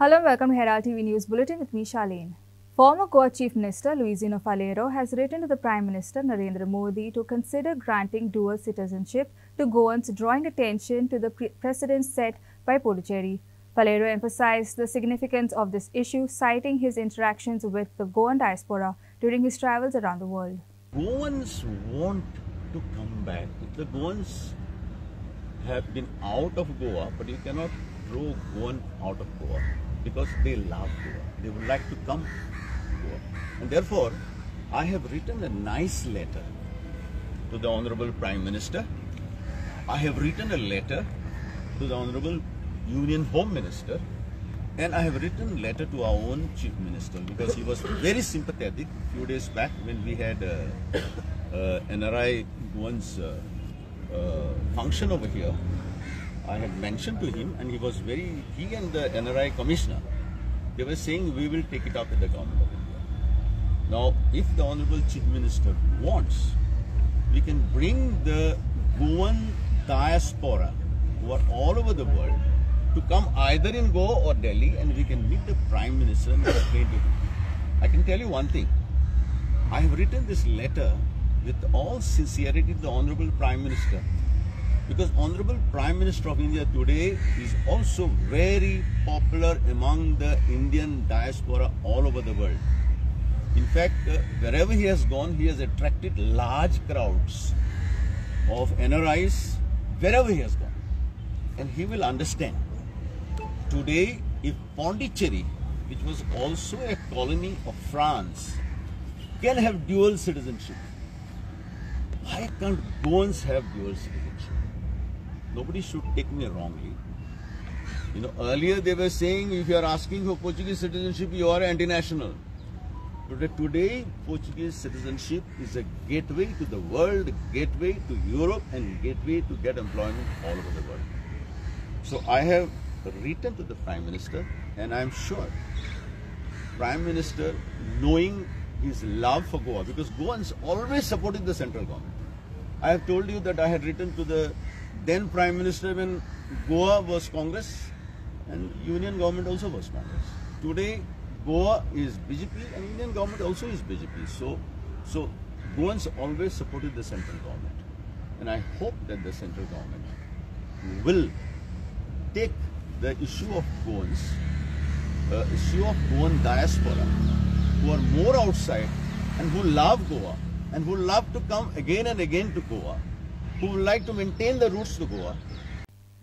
Hello and welcome to Herald TV News Bulletin with me, Charlene. Former Goa Chief Minister Luizinho Falero has written to the Prime Minister Narendra Modi to consider granting dual citizenship to Goans, drawing attention to the precedent set by Puducherry. Falero emphasized the significance of this issue, citing his interactions with the Goan diaspora during his travels around the world. Goans want to come back. The Goans have been out of Goa, but you cannot throw Goan out of Goa because they love Goa. They would like to come to Goa. And therefore, I have written a nice letter to the Honorable Prime Minister. I have written a letter to the Honorable Union Home Minister. And I have written a letter to our own Chief Minister because he was very sympathetic a few days back when we had NRI Goans function over here. I had mentioned to him and he and the NRI Commissioner, they were saying we will take it up with the Government of India. Now, if the Honorable Chief Minister wants, we can bring the Goan diaspora who are all over the world to come either in Goa or Delhi, and we can meet the Prime Minister and explain to him. I can tell you one thing. I have written this letter with all sincerity to the Honorable Prime Minister, because Honorable Prime Minister of India today is also very popular among the Indian diaspora all over the world. In fact, wherever he has gone, he has attracted large crowds of NRIs wherever he has gone. And he will understand. Today, if Pondicherry, which was also a colony of France, can have dual citizenship, why can't Goans have dual citizenship? Nobody should take me wrongly. You know, earlier they were saying if you are asking for Portuguese citizenship, you are anti-national. Today, Portuguese citizenship is a gateway to the world, gateway to Europe, and gateway to get employment all over the world. So I have written to the Prime Minister, and I am sure Prime Minister, knowing his love for Goa, because Goans always supported the central government. I have told you that I had written to the then Prime Minister when Goa was Congress and Union government also was Congress. Today, Goa is BJP and Indian government also is BJP. So Goans always supported the central government. And I hope that the central government will take the issue of Goans, issue of Goan diaspora, who are more outside and who love Goa and who love to come again and again to Goa, who would like to maintain the roots to Goa.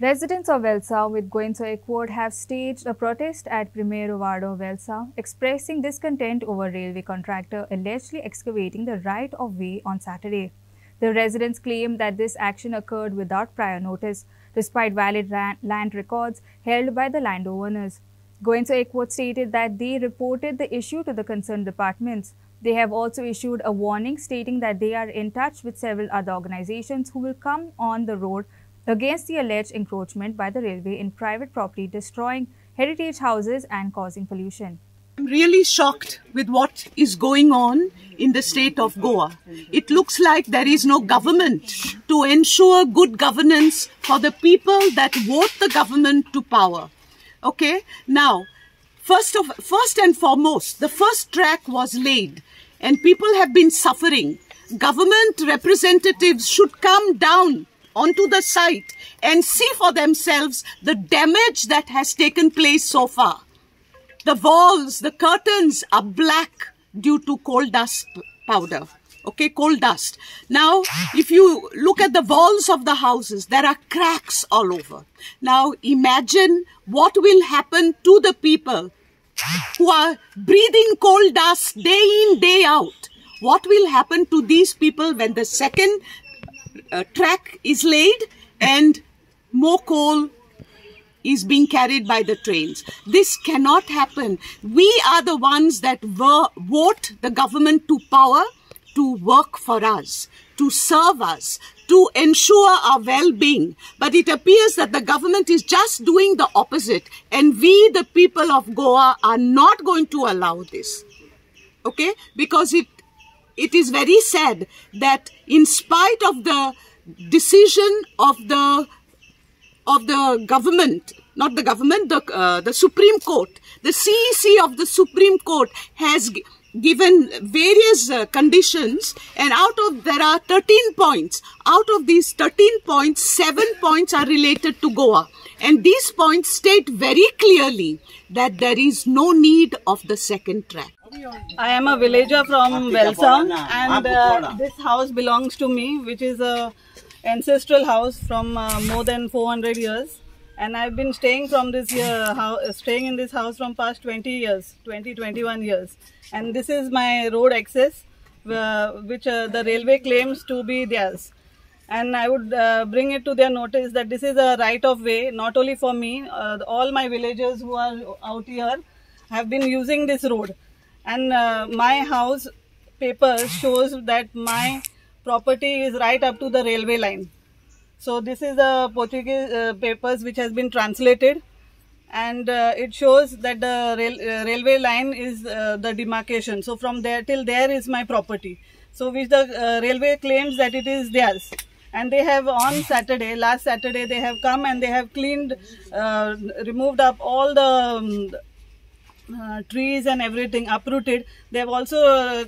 Residents of Velsau with Goenso Equord have staged a protest at Primeiro Vardo, Velsau, expressing discontent over railway contractor allegedly excavating the right-of-way on Saturday. The residents claim that this action occurred without prior notice, despite valid land records held by the landowners. Goenso Equord stated that they reported the issue to the concerned departments. They have also issued a warning stating that they are in touch with several other organizations who will come on the road against the alleged encroachment by the railway in private property, destroying heritage houses and causing pollution. I'm really shocked with what is going on in the state of Goa. It looks like there is no government to ensure good governance for the people that vote the government to power. Okay, now, first and foremost, the first track was laid and people have been suffering. Government representatives should come down onto the site and see for themselves the damage that has taken place so far. The walls, the curtains are black due to coal dust powder. Okay, coal dust. Now, if you look at the walls of the houses, there are cracks all over. Now, imagine what will happen to the people who are breathing coal dust day in, day out. What will happen to these people when the second track is laid and more coal is being carried by the trains? This cannot happen. We are the ones that vote the government to power to work for us, to serve us, to ensure our well-being. But it appears that the government is just doing the opposite, and we, the people of Goa, are not going to allow this. Okay? Because it is very sad that in spite of the decision of the of the government, not the government, the Supreme Court, the CEC of the Supreme Court has given various conditions, and there are 13 points. Out of these 13 points, 7 points are related to Goa. And these points state very clearly that there is no need of the second track. I am a villager from Welsam, and this house belongs to me, which is a ancestral house from more than 400 years. And I've been staying in this house from past 21 years. And this is my road access, which the railway claims to be theirs. And I would bring it to their notice that this is a right of way, not only for me, all my villagers who are out here have been using this road. And my house paper shows that my property is right up to the railway line. So this is the Portuguese papers which has been translated, and it shows that the railway line is the demarcation. So from there till there is my property. So which the railway claims that it is theirs. And they have on Saturday, last Saturday, they have come and they have cleaned, removed up all the trees and everything, uprooted. They have also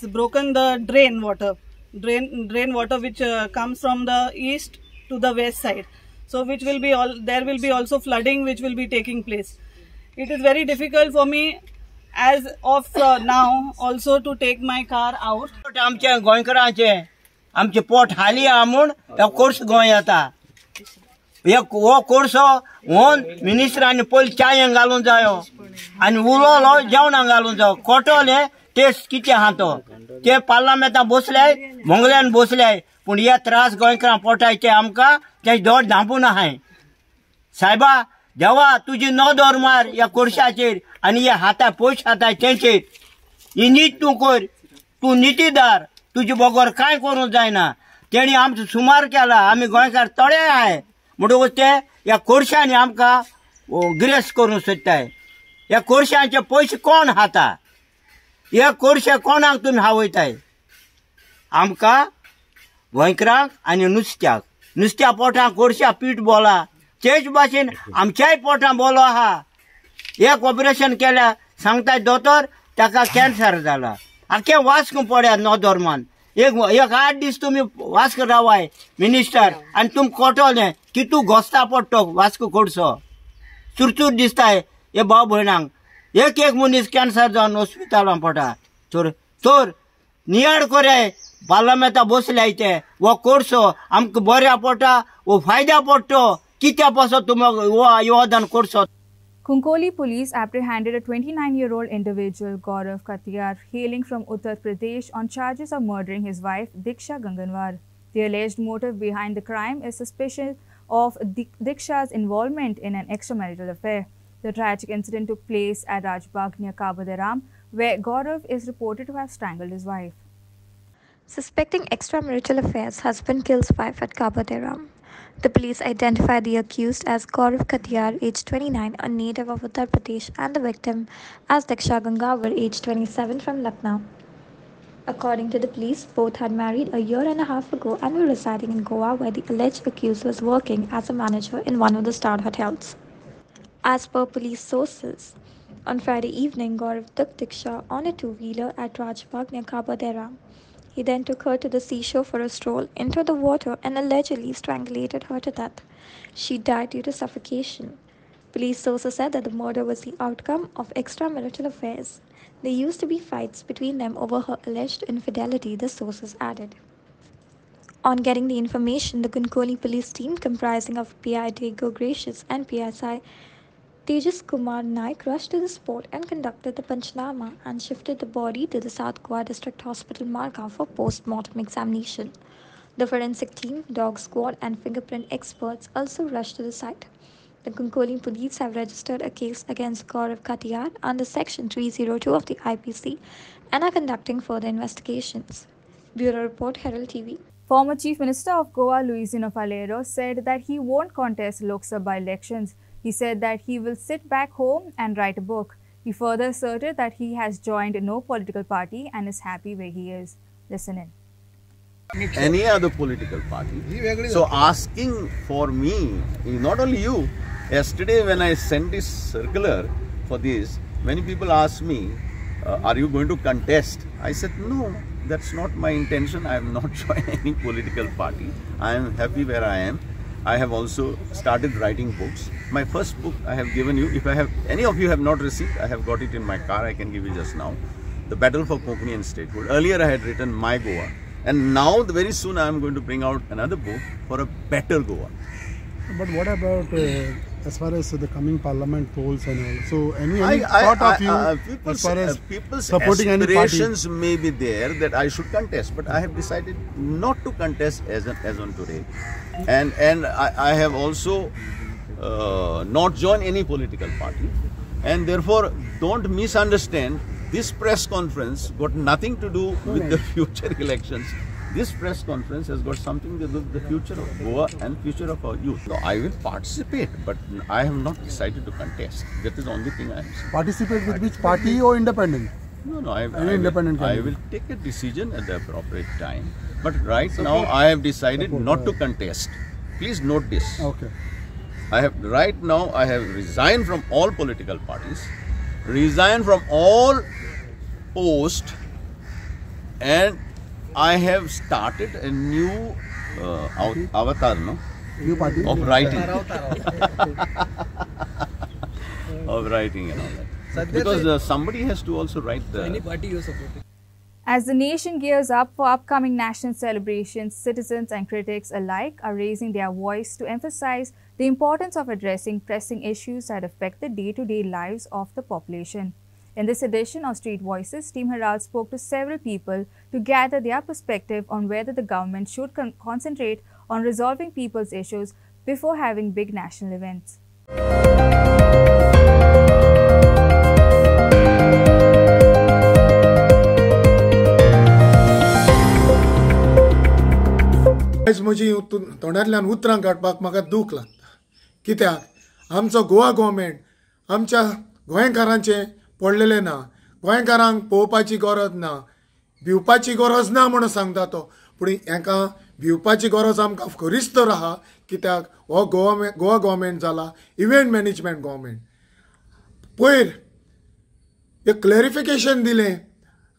broken the drain water which comes from the east to the west side. So which will be there will be also flooding which will be taking place. It is very difficult for me as of now also to take my car out. आमचे pot हाली आमून एक course Goa येता एक वो course होन मिनिस्टरांनी पयली चायेक घालून जायो आनी उरलो जेवणाक घालून जायो कोटोले टेस्ट कितें आहा तो ते पार्लमेंटात बसल्याय मंगल्यान बसल्याय पूण हे त्रास गोंयकारांक पोटायचे आमकां ते दोड धांपून आहाय सायबा देवा तुजी नदर मार ह्या कोर्साचेर आनी हे हाता पयशे हाताय तेंचेर ही नीट तूं कर तूं नितीदार तुझे बगोर काय करूं जायना तेणी आमचो सुमार केला आमी गोंयकार तळे आहाय म्हणटकूच ते ह्या कोर्शांनी आमकां ग्रेस करूं सोदताय ह्या कोर्शांचे पयशे कोण खाता हे कोर्शे कोणाक तुमी हावयताय आमकां गोंयकारांक आनी नुस्त्या पोटांक कोर्शा पीठ बोला तेच भाशेन आमच्याय पोटां बोलो आहा एक ऑपरेशन केल्या सांगताय दोतोर ताका कॅन्सर जाला आखे वास्क पड्या नॉर्दमान एक 8 दीस तुम्ही वास्क रावाय मिनिस्टर आणि तुम कोटोले की तू घोस्ता पडतो वास्क कोडसो चुरचूर दिसताय हे भाव भयणांक एक मनीस कॅन्सर जावन हॉस्पिटलान पडटा चोर नियाड करे पार्लमेंटात बसल्याय ते वो कोर्सो आमकां बऱ्या पडटा वो फायद्या पडटो कित्या पासो तुमी योगदान कोर्सो. Kunkoli police apprehended a 29-year-old individual, Gaurav Katiyar, hailing from Uttar Pradesh, on charges of murdering his wife, Diksha Ganganwar. The alleged motive behind the crime is suspicion of Diksha's involvement in an extramarital affair. The tragic incident took place at Rajbagh near Kabaderam, where Gaurav is reported to have strangled his wife. Suspecting extramarital affairs, husband kills wife at Kabaderam. The police identified the accused as Gaurav Katiyar, aged 29, a native of Uttar Pradesh, and the victim as Diksha Ganganwar, aged 27, from Lucknow. According to the police, both had married a year and a half ago and were residing in Goa, where the alleged accused was working as a manager in one of the star hotels. As per police sources, on Friday evening, Gaurav took Diksha on a two-wheeler at Rajbagh near Kabaderam. He then took her to the seashore for a stroll, into the water, and allegedly strangulated her to death. She died due to suffocation. Police sources said that the murder was the outcome of extramarital affairs. There used to be fights between them over her alleged infidelity, the sources added. On getting the information, the Kunkoli police team, comprising of PI Dego Gracious and PSI Tejas Kumar Naik, rushed to the spot and conducted the Panchnama and shifted the body to the South Goa District Hospital Margao for post-mortem examination. The forensic team, dog squad and fingerprint experts also rushed to the site. The Kunkoli police have registered a case against Gaurav Katiyar under Section 302 of the IPC and are conducting further investigations. Bureau Report, Herald TV. Former Chief Minister of Goa, Luisino Falero, said that he won't contest Lok Sabha elections. He said that he will sit back home and write a book. He further asserted that he has joined no political party and is happy where he is. Listen in. any other political party. So asking for me, not only you, yesterday when I sent this circular for this, many people asked me, are you going to contest? I said, no, that's not my intention. I have not joined any political party. I am happy where I am. I have also started writing books. My first book I have given you. If any of you have not received, I have got it in my car. I can give you just now. The Battle for Konkani Statehood. Earlier I had written My Goa. And now very soon I am going to bring out another book for a better Goa. But what about as far as the coming parliament polls and all? So any thought of you as far as people's supporting any party? Aspirations may be there that I should contest, but I have decided not to contest as on today, and I have also not joined any political party, and therefore don't misunderstand. This press conference got nothing to do with the future elections. This press conference has got something to do with the future of Goa and future of our youth. No, I will participate, but I have not decided to contest. That is the only thing I am saying. Participate with which party or independent? No, I will take a decision at the appropriate time. But right now I have decided not to contest. Please note this. Okay. Right now I have resigned from all political parties, resigned from all posts, and I have started a new avatar, new party of writing, of writing and all that. Because somebody has to also write the. Any party you support? As the nation gears up for upcoming national celebrations, citizens and critics alike are raising their voice to emphasize the importance of addressing pressing issues that affect the day-to-day lives of the population. In this edition of Street Voices, Team Herald spoke to several people to gather their perspective on whether the government should concentrate on resolving people's issues before having big national events. आज म्हजी तोंडांतल्यान उतरां काडपाक म्हाका दूख लागता. कित्याक आमचो गोवा गव्हर्मेंट आमच्या गोंयकारांचे पडलेले ना, गोंयकारांक पळोवपाची गरज ना, भिवपाची गरज ना म्हणून सांगता तो. पूण हाका भिवपाची गरज आमकां खरीच तर आहा. कित्याक हो गोवा गव्हर्मेंट जाला इव्हेंट मॅनेजमेंट गव्हर्मेंट. पयर एक क्लॅरिफिकेशन दिलें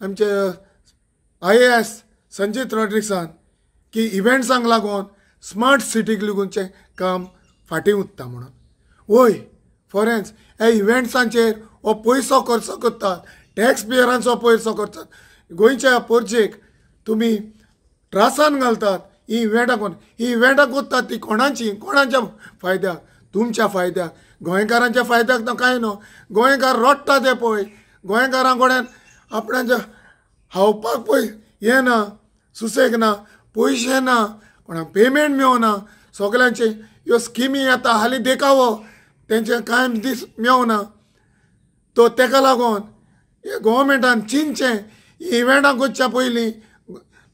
आमचे IAS संजीत रॉड्रिक्सान की इव्हेंट्सांक लागून स्मार्ट सिटीक लागूनचें काम फाटीं उरता म्हणून. वय फॉरेन्स ह्या इव्हेंट्सांचेर हो पयसो खर्च करतात, टॅक्स पेयरांचो पयसो करतात. गोंयच्या परजेक तुमी त्रासान घालतात. ही इव्हेंटां कोत्तात ती कोणाच्या फायद्याक? तुमच्या फायद्याक. गोंयकारांच्या फायद्याक तो कांय न्हू. गोंयकार रडटा ते पळय. गोंयकारांक कोणें आपणाच्या हावपाक पळय हें ना, सुसेग ना, पयशे ना, कोणाक पेमेंट मेळना. सगल्यांचे ह्यो स्किमी येता हालीं देखावो तेंचे कांय दीस मेळना. तो तेका लागून गव्हर्मेंटान चिंतचें. इव्हेंटां करच्या पयलीं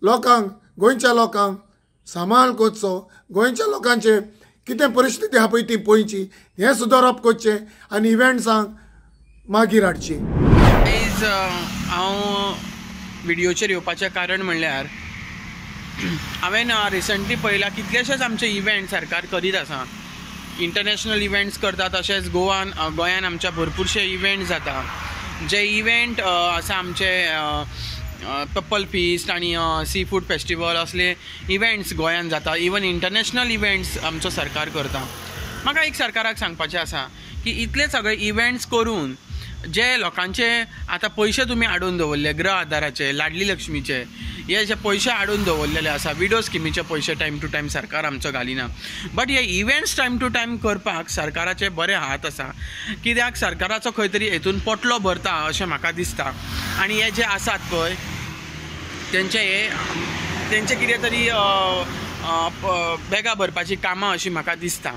लोकांक गोंयच्या लोकांक सांबाळ करचो. गोंयच्या लोकांचे कितें परिस्थिती आहा पळय ती पळोवची, हें सुदारप करचें आनी इव्हेंट्सांक मागीर हाडची. आयज हांव व्हिडिओचेर येवपाचें कारण म्हणल्यार हांवें रिसंटली पळयलां कितलेशेच आमचे इव्हेंट सरकार करीत आसा. इंटरनॅशनल इव्हेंट्स करता, तशेंच गोंयान आमच्या भरपूरशे इव्हेंट जाता. जे इव्हेंट आसा आमचे पप्पल फिस्ट आनी सी फूड फेस्टिवल असले इव्हेंट्स गोंयान जाता. इवन इंटरनॅशनल इव्हेंट्स आमचो सरकार करता. म्हाका एक सरकाराक सांगपाचें आसा की इतले सगळे इव्हेंट्स करून जे लोकांचे आतां पयशे तुमी हाडून दवरले, गृह आदाराचे, लाडली लक्ष्मीचे, हे जे पयशे हाडून दवरलेले आसा, विडो स्किमीचे पयशे टायम टू टायम सरकार आमचो घालिना. बट हे इव्हेंट्स टायम टू टायम करपाक सरकाराचे बरे हात आसा. कित्याक सरकाराचो खंय तरी हेतून पोटलो भरता अशें म्हाका दिसता. आनी हे जे आसात पळय तेंचे कितें तरी बॅगां भरपाची कामां अशी म्हाका दिसता.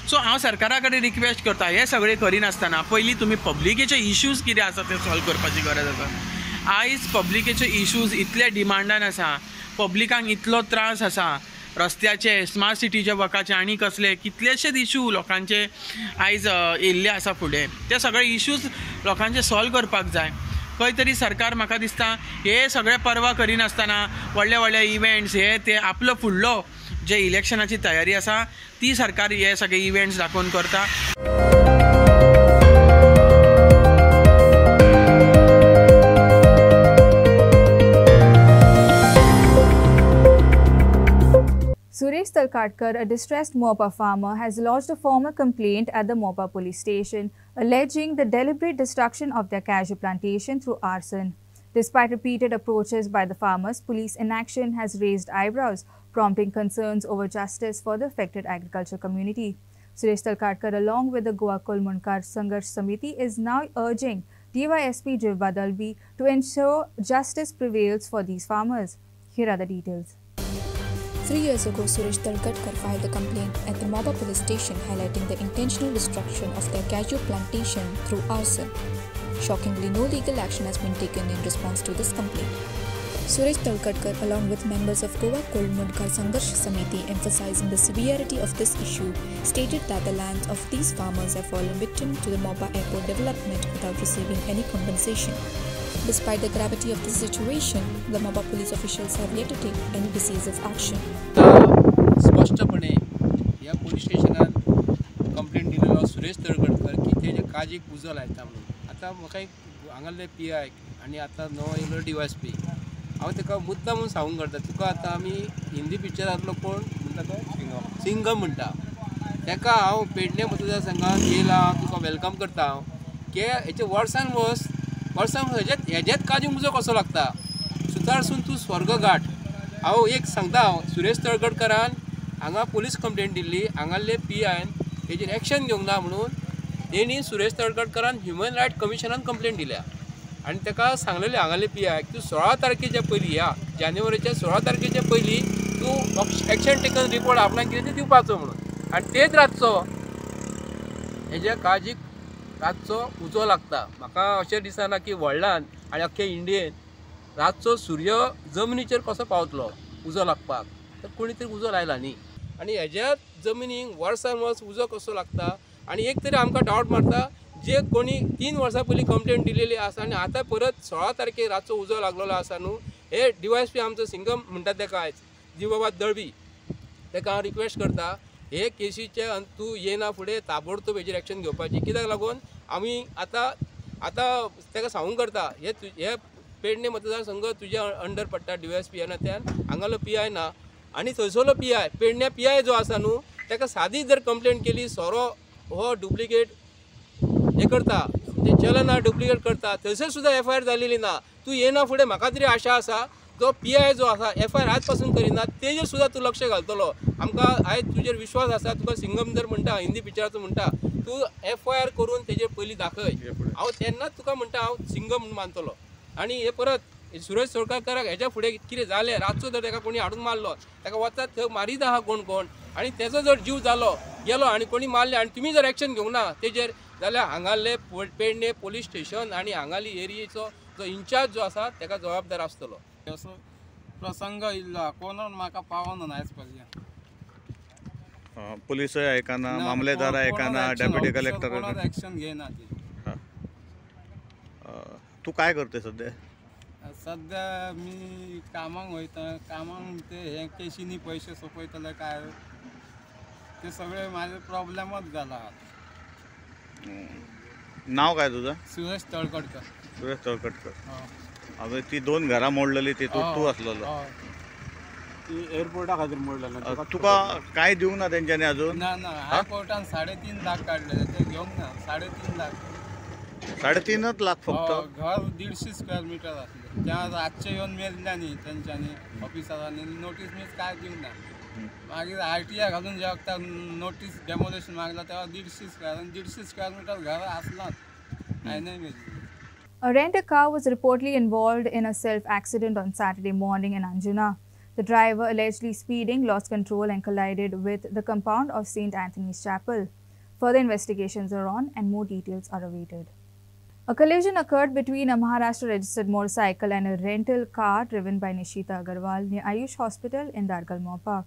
सो हांव सरकारा कडेन रिक्वेस्ट करता, हे सगळे करिनासतना पयलीं तुमी पब्लिकेचे इश्यूज कितें आसा ते सॉल्व करपाची गरज आसा. आयज पब्लिकेचे इश्यूज इतले डिमांडान आसा, पब्लिकांक इतलो त्रास आसा, रस्त्याचे, स्मार्ट सिटीचे वकाचे आनी कसले कितलेशेच इश्यू लोकांचे आयज येयल्ले आसा फुडें. ते सगळे इश्यूज लोकांचे सॉल्व करपाक जाय. खंय तरी सरकार म्हाका दिसता हे सगळे पर्वा करिनासतना व्हडले व्हडले इव्हेंट्स हे ते आपलो फुडलो जे इलेक्शनाची तयारी आसा ती सरकार हे सगळे इव्हेंट्स दाखोवन करता. Suresh Talkatkar, a distressed Mopa farmer, has lodged a formal complaint at the Mopa police station, alleging the deliberate destruction of their cashew plantation through arson. Despite repeated approaches by the farmers, police inaction has raised eyebrows, prompting concerns over justice for the affected agriculture community. Suresh Talkatkar, along with the Goa Kulmunkar Sangharsh Samiti, is now urging DYSP Jivba Dalvi to ensure justice prevails for these farmers. Here are the details. 3 years ago, Suresh Talkatkar filed a complaint at the Mopa police station highlighting the intentional destruction of their cashew plantation through arson. Shockingly, no legal action has been taken in response to this complaint. Suresh Talkatkar, along with members of Goa Kulmunkar Sangharsh Samiti, emphasizing the severity of this issue, stated that the lands of these farmers have fallen victim to the Mopa airport development without receiving any compensation. Despite the gravity of the situation, the Mopa police officials have yet to take any decisive action. स्पष्टपणे या police स्टेशनात complaint दिलेलो सुरेश तळकडकर की तेजे काजीक उजो लायता म्हणून. आता म्हाका एक हांगाले PI आनी आतां नवो येयलो DYSP हांव ताका मुद्दा म्हणून सांगूंक करता तुका आतां आमी हिंदी पिक्चरांतलो कोण म्हणटा तो सिंगम म्हणटा ताका हांव पेडणे मतदारसंघात येयला तुका वेलकम करता हांव की हेचे वर्सान हेजेच काजी मुजो कसो लागता सुतारसून तूं स्वर्ग गाठ. हांव एक सांगता हांव सुरेश तळकडकरान हांगा पोलीस कंप्लेंट दिल्ली हांगाले PIन हेजेर एक्शन घेवंक ना म्हणून तेणी सुरेश तळकडकरान ह्युमन रायट कमिशनान कंप्लेंट दिल्या आनी ताका सांगलेलें हांगाले PI तूं 16 तारखेच्या पयलीं या जानेवारीच्या 16 तारखेच्या पयलीं तूं एक्शन टेकन रिपोर्ट आपणाक कितें दिवपाचो म्हणून. आनी तेच रातचो हेज्या काजीक रातचो उजो लागता. म्हाका अशें दिसना की व्हडल्यान आनी अख्खे इंडियेन रातचो सूर्य जमनीचेर कसो पावतलो उजो लागपाक तर कोणी तरी उजो लायला न्ही. आनी हेज्याच जमनीक वर्सान वर्स उजो कसो लागता आनी एक तरी आमकां डावट मारता जे कोणी 3 वर्सां पयलीं कंप्लेंट दिलेली आसा आनी आतां परत 16 तारखेक रातचो उजो लागलेलो आसा न्हू. हे DYSP आमचो सिंगम म्हणटा ताका आयज जीवबाबा दळवी ताका हांव रिक्वेस्ट करता हे केसीचे तूं येना फुडें ताबडतोब हेजेर एक्शन घेवपाची. कित्याक लागून आमी आतां ताका सांगूंक करता हे पेडणे मतदारसंघ तुज्या अंडर पडटा DYSP नात्यान हांगालो PI ना आनी थंयसरलो PI पेडण्या PI जो आसा न्हू ताका सादी जर कंप्लेंट केली सोरो हो डुप्लिकेट हे करता ते चलना डुप्लिकेट करता थंयसर सुद्दां FIR जालेली ना. तूं येना फुडें म्हाका तरी आशा आसा जो PI जो आसा FIR आज पासून करिना तेजेर सुद्दां तूं लक्ष घालतलो. आमकां आयज तुजेर विश्वास आसा तुका सिंगम जर म्हणटा हिंदी पिक्चराचो म्हणटा तूं FIR करून तेजेर पयलीं दाखय हांव तेन्नाच तुका म्हणटा हांव सिंगम म्हणून मानतलो. आनी हे परत सुरेश तळकाराक हेज्या फुडें कितें जालें रातचो जर ताका कोणी हाडून मारलो ताका वतात थंय मारीत आहा कोण आनी तेजो जर जीव जालो गेलो आनी कोणी मारले आनी तुमी जर एक्शन घेवंक ना तेजेर जाल्यार हांगाले पेडणे पोलीस स्टेशन आनी हांगाली एरियेचो जो इंचार्ज जो आसा ताका जबाबदार आसतलो. असो प्रसंग इल्लो कोण म्हाका पावना आयज पर्यंत. पुलिस आयकना मामलेदार आयकना डेप्युटी कलेक्टर एक्शन घेयना. तू काय करते सध्या? सध्या मी कामाक वयता. कामाक ते हे केशीनी पयशे सोंपयतले काय ते सगळे माझे प्रॉब्लेमच जाला. नाव काय तुझं? सुरेश तळकडकर. सुरेश तळकडकर. अगं ती 2 घरां मोडलेली ती तू असलेलो ती एअरपोर्टा खातीर मोडलेलो. तुका काय दिवंक ना तेंच्यांनी अजून? ना हायकोर्टान 3.5 लाख काढले ते घेवंक ना. 3.5 लाख 3.5 लाख फक्त. घर 150 स्क्वेअर मीटर असले त्या रातचे येवन मेजल्यांनी तेंच्यांनी ऑफिसरांनी नोटीस मीस काय दिवंक ना. मागीर RTI घालून जेवता नोटीस डेमोलेशन मागला तेव्हा 150 स्क्वेअर मीटर घर असलात नाही मेजली. A rent-a-car was reportedly involved in a self-accident on Saturday morning in Anjuna. The driver, allegedly speeding, lost control and collided with the compound of St. Anthony's Chapel. Further investigations are on and more details are awaited. A collision occurred between a Maharashtra-registered motorcycle and a rental car driven by Nishita Agarwal near Ayush Hospital in Dargal Mopa.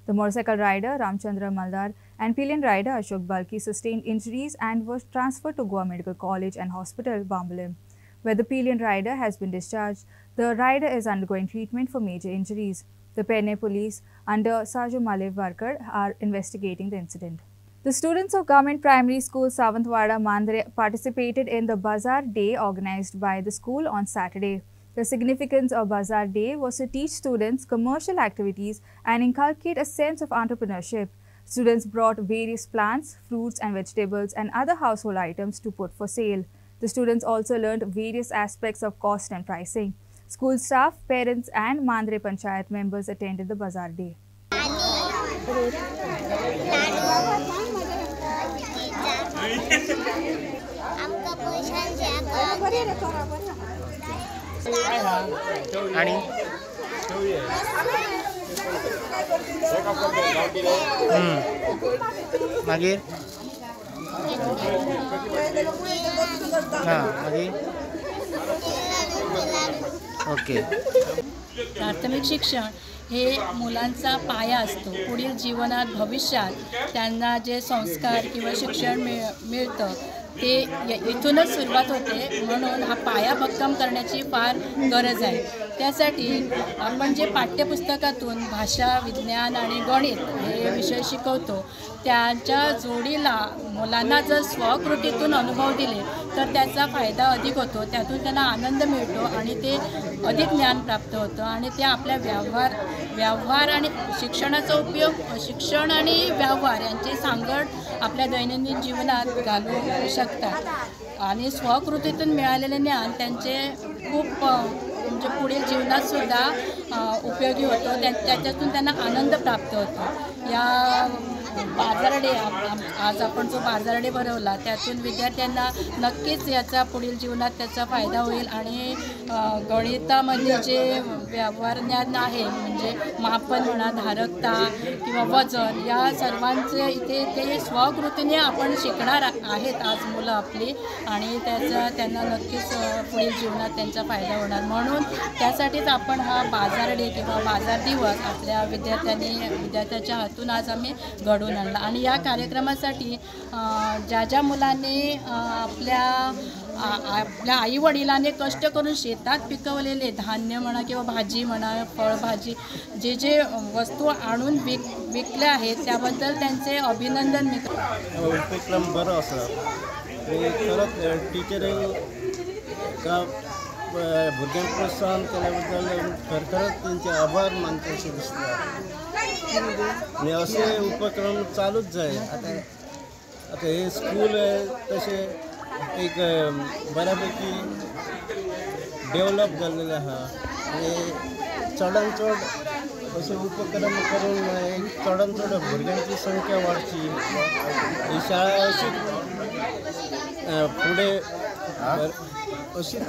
The motorcycle rider, Ramchandra Maldar, and pillion rider, Ashok Balki, sustained injuries and was transferred to Goa Medical College and Hospital, Bambolim. where the pillion rider has been discharged. The rider is undergoing treatment for major injuries. The Pune police, under Sergeant Malev Varkar, are investigating the incident. The students of Government Primary School Savantwada Mandre participated in the Bazaar Day organized by the school on Saturday. The significance of Bazaar Day was to teach students commercial activities and inculcate a sense of entrepreneurship. Students brought various plants, fruits and vegetables and other household items to put for sale. The students also learned various aspects of cost and pricing. School staff, parents and Mandre Panchayat members attended the Bazaar Day. Okay. प्राथमिक शिक्षण हे मुलांचा पाया असतो. पुढील जीवनात भविष्यात त्यांना जे संस्कार किंवा शिक्षण मिळतं ते इथूनच सुरुवात होते. म्हणून हा पाया भक्कम करण्याची फार गरज आहे. त्यासाठी आपण जे पाठ्यपुस्तकातून भाषा, विज्ञान आणि गणित हे विषय शिकवतो त्याच्या जोडीला मुलांना जर स्वकृतीतून अनुभव दिले तर त्याचा फायदा अधिक होतो. त्यातून त्यांना आनंद मिळतो आणि ते अधिक ज्ञान प्राप्त होतं आणि ते आपल्या व्यवहार आणि शिक्षणाचा उपयोग शिक्षण आणि व्यवहार यांची सांगड आपल्या दैनंदिन जीवनात घालू शकतात. आणि स्वकृतीतून मिळालेले ज्ञान त्यांचे खूप म्हणजे पुढील जीवनातसुद्धा उपयोगी होतो. त्याच्यातून त्यांना आनंद प्राप्त होतो. या बाजार डे आज आपण जो बाजार डे भरवला त्यातून विद्यार्थ्यांना नक्कीच याचा पुढील जीवनात त्याचा फायदा होईल. आणि गणितामध्ये जे व्यवहार ज्ञान आहे म्हणजे मापन म्हणा, धारकता किंवा वजन या सर्वांचे इथे ते स्वकृतीने आपण शिकणार आहेत आज मुलं आपली आणि त्याचा त्यांना नक्कीच पुढील जीवनात त्यांचा फायदा होणार. म्हणून त्यासाठीच आपण हा बाजार डे किंवा बाजार दिवस आपल्या विद्यार्थ्याच्या हातून आज आम्ही घडवून आणला. आणि या कार्यक्रमासाठी ज्या मुलांनी आपल्या आईवडिलांनी कष्ट करून शेतात पिकवलेले धान्य म्हणा किंवा भाजी म्हणा, फळभाजी जे वस्तू आणून विकल्या आहेत त्याबद्दल त्यांचे अभिनंदन मी करतो. उपक्रम बरो आसा. खरंच टिचरींग का भुरग्यांक प्रोत्साहन केल्या बद्दल खरखरच त्यांचे आभार मानचे अशें दिसता. आणि असे उपक्रम चालूच जाय. आता हे स्कूल तसे एक बऱ्यापैकी डेव्हलप जाल्लेले आहा आणि चडान चड असे उपक्रम करून चडान चड भुरग्यांची संख्या वाडची. ही शाळा अशीच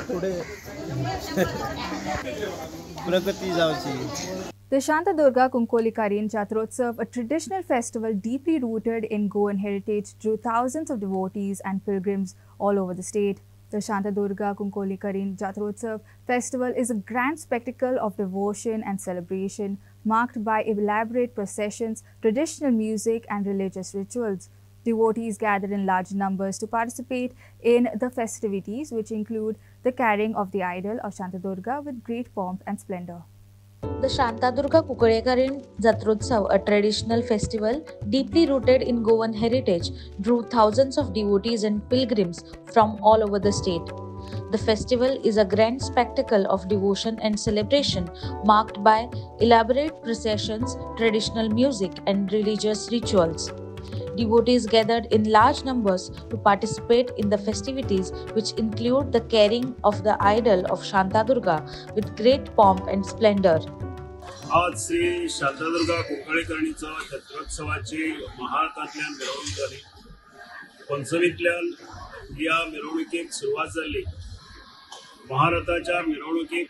फुडें प्रगती जावची. The Shantadurga Kunkolikarin Jatrotsav, a traditional festival deeply rooted in Goan heritage, drew thousands of devotees and pilgrims all over the state. The Shantadurga Kunkolikarin Jatrotsav festival is a grand spectacle of devotion and celebration, marked by elaborate processions, traditional music and religious rituals. Devotees gather in large numbers to participate in the festivities, which include the carrying of the idol of Shantadurga with great pomp and splendor. The Shantadurga Kunkolikarin Jatrotsav, a traditional festival deeply rooted in Goan heritage, drew thousands of devotees and pilgrims from all over the state. The festival is a grand spectacle of devotion and celebration, marked by elaborate processions, traditional music, and religious rituals. Devotees gathered in large numbers to participate in the festivities, which include the carrying of the idol of Shantadurga with great pomp and splendor. आज श्री शांतादुर्गा कुंकळीकरणीचो जत्रोत्सवाची महारातांतल्यान मिरवणूक जाली. पंचमींतल्यान ह्या मिरवणुकीक सुरवात जाल्ली. महाराताच्या मिरवणुकीक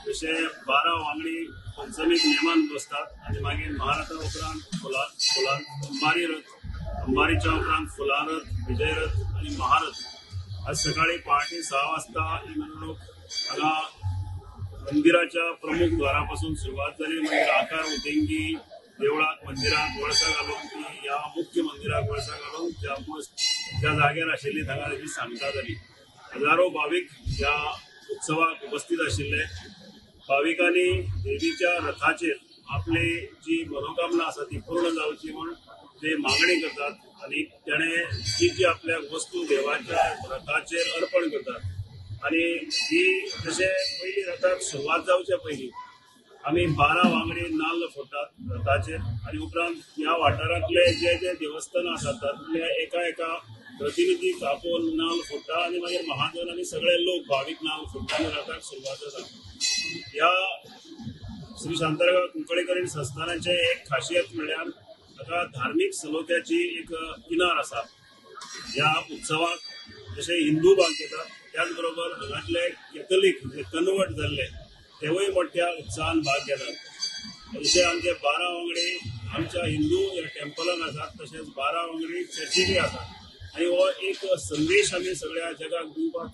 जशे 12 वांगडी पंचमीक नेमान बसतात आणि मागीर महाराता उपरांत फुलां अंबारी रथ, अंबारीच्या उपरांत फुलां रथ, विजय रथ आणि महारथ. आज सकाळी पहाटे 6 वाजता ही मिरवणूक हांगा मंदिराच्या प्रमुख द्वारापासून सुरुवात जाली. मागीर आकार उदेंगी देवळाक मंदिराक वळसा घालून ती ह्या मुख्य मंदिराक वळसा घालून ज्या जाग्यार आशिल्ली हांगा ताची सांगता जाली. हजारो भाविक या उत्सवाक उपस्थित आशिल्ले. भाविकांनी देवीच्या रथाचेर आपली जी मनोकामना आसा ती पूर्ण जावची म्हूण ते मागणी करतात आणि तेणे जी आपल्या वस्तू देवाच्या रथाचेर अर्पण करतात आणि ही जशें पयली रथाक सुरवात जावचे पयलीं आमी 12 वांगडी नाल्ल फोडटात रथाचेर आणि उपरांत ह्या वाठारांतले जे देवस्थान आसात तातूंतले एका प्रतिनिधीक आपोवन नाल्ल फोडटा आणि मागीर महाजन आणि सगळे लोक भावीक नाल्ल फोडटा आणि रथाक सुरवात जाता. ह्या श्री शांतादुर्गा कुंकळेकर संस्थानाचे एक खासियत म्हणल्यार ताका धार्मीक सलोत्याची एक किनार आसा. ह्या उत्सवाक जशे हिंदू भाग घेतात त्याच बरोबर हांगातले कॅथोलिक जे कन्वर्ट जाल्ले तेवूय मोठ्या उत्सवान भाग घेतात. जशे आमचे 12 वांगडी आमच्या हिंदू टेम्पलान आसात तशेंच 12 वांगडी चर्चीनी आसात आणि हो एक संदेश आमी सगळ्या जगाक दिवपाक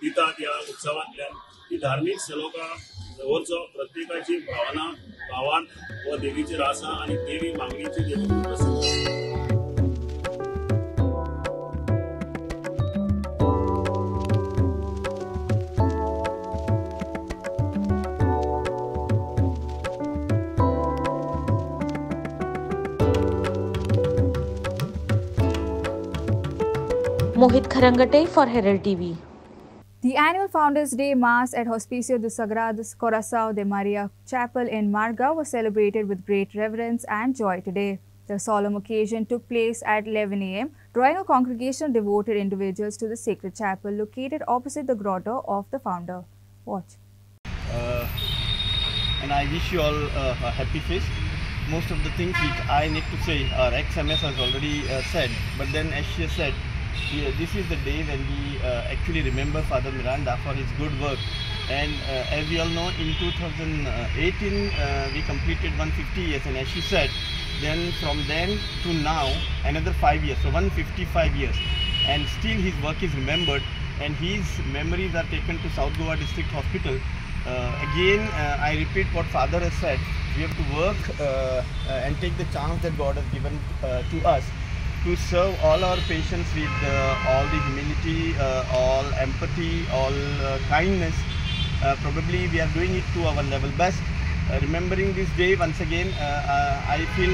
दितात ह्या उत्सवांतल्यान की धार्मीक सलोखा दवरचो प्रत्येकाची भावना भावार्थ हो देवीचेर आसा आणि देवी मागणीची देवी प्रसिद्ध. Mohit Kharangate for Herald TV. The annual Founders' Day Mass at Hospicio dos Sagrados Coração de Maria Chapel in Marga was celebrated with great reverence and joy today. The solemn occasion took place at 11 a.m., drawing a congregation of devoted individuals to the sacred chapel located opposite the grotto of the founder. Watch. And I wish you all a happy feast. Most of the things which I need to say, our ex-MS has already said, but then as she said, this is the day when we actually remember Father Miranda for his good work. And as we all know, in 2018 we completed 150 years, and as she said, then from then to now another 5 years, so 155 years, and still his work is remembered and his memories are taken to South Goa District Hospital. Again, I repeat what Father has said, we have to work and take the chance that God has given to us to serve all our patients with all the humility, all empathy, all kindness. Probably we are doing it to our level best. Remembering this day once again, I feel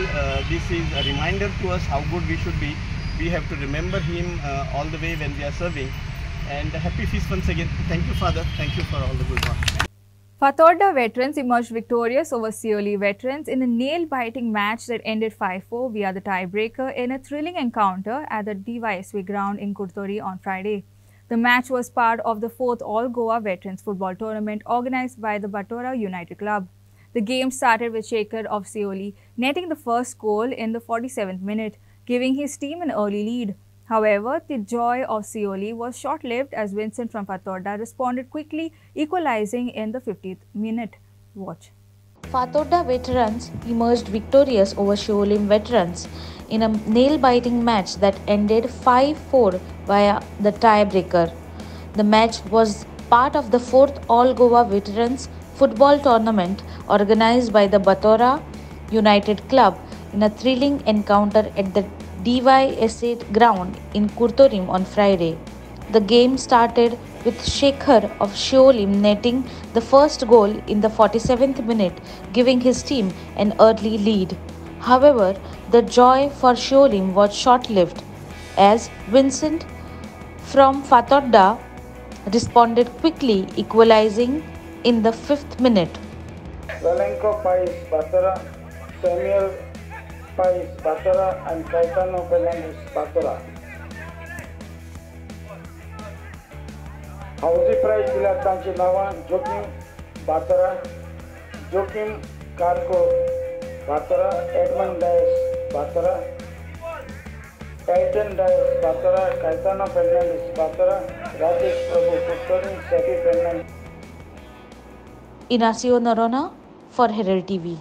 this is a reminder to us how good we should be. We have to remember him all the way when we are serving. And happy feast once again. Thank you, Father. Thank you for all the good work. Fatorda veterans emerged victorious over Seoli veterans in a nail-biting match that ended 5-4 via the tiebreaker in a thrilling encounter at the DYSV ground in Kurtori on Friday. The match was part of the 4th All-Goa Veterans Football Tournament organized by the Batora United Club. The game started with Shekhar of Seoli netting the first goal in the 47th minute, giving his team an early lead. However, the joy of Seoli was short-lived as Vincent from Fatorda responded quickly, equalizing in the 50th minute. Watch. Fatorda veterans emerged victorious over Sheolim veterans in a nail-biting match that ended 5-4 via the tiebreaker. The match was part of the 4th All-Goa Veterans Football Tournament organized by the Batora United Club in a thrilling encounter at the DYSA ground in Kurtorim on Friday. The game started with Shekhar of Sheolim netting the first goal in the 47th minute, giving his team an early lead. However, the joy for Sheolim was short-lived as Vincent from Fatorda responded quickly, equalizing in the 5th minute. Valenko Pais Batora, Samuel Pais Batora and Caetano Fernandez Batora. Hausi prize दिल्यात तांची नावां जोकीम बातरा, जोकीम कारको बातरा, एडमंड डायस बातरा, टाइटन डायस बातरा, कायतानो फर्नांडिस बातरा, राजेश प्रभु कुत्तोरी, सेफी Fernandes. Inacio Norona for Herald TV.